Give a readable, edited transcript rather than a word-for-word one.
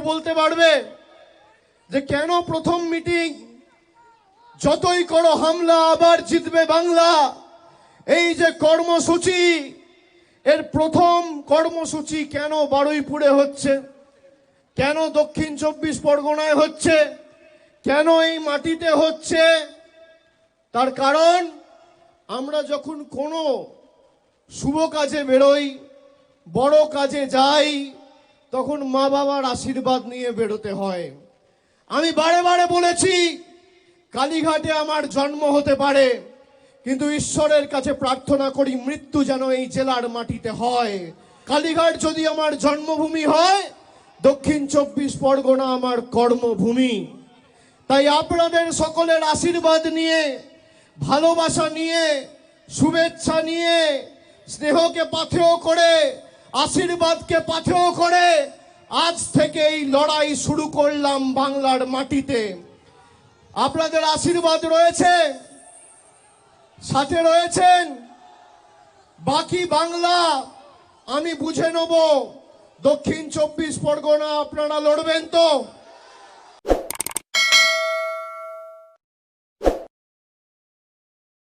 বলতে পারবে যে কেন প্রথম মিটিং যতই করো হামলা আবার জিতবে বাংলা, এই যে কর্মসূচি, এর প্রথম কর্মসূচি কেন বারুইপুরে হচ্ছে, কেন দক্ষিণ 24 পরগনায় হচ্ছে, কেন এই মাটিতে হচ্ছে? তার কারণ আমরা যখন কোনো শুভ কাজে বেরোই, বড় কাজে যাই, তখন মা বাবার আশীর্বাদ নিয়ে বেরোতে হয়। আমি বারে বারে বলেছি কালীঘাটে আমার জন্ম হতে পারে, কিন্তু ঈশ্বরের কাছে প্রার্থনা করি মৃত্যু যেন এই জেলার মাটিতে হয়। কালীঘাট যদি আমার জন্মভূমি হয়, দক্ষিণ 24 পরগনা আমার কর্মভূমি। তাই আপনাদের সকলের আশীর্বাদ নিয়ে, ভালোবাসা নিয়ে, শুভেচ্ছা নিয়ে, স্নেহকে পাথেয় করে, আশীর্বাদকে পাথেয় করে আজ থেকে এই লড়াই শুরু করলাম বাংলার মাটিতে। আপনাদের আশীর্বাদ রয়েছে, সাথে রয়েছেন। বাকি বাংলা আমি বুঝে নেব। দক্ষিণ 24 পরগনা আপনারা লড়বেন তো?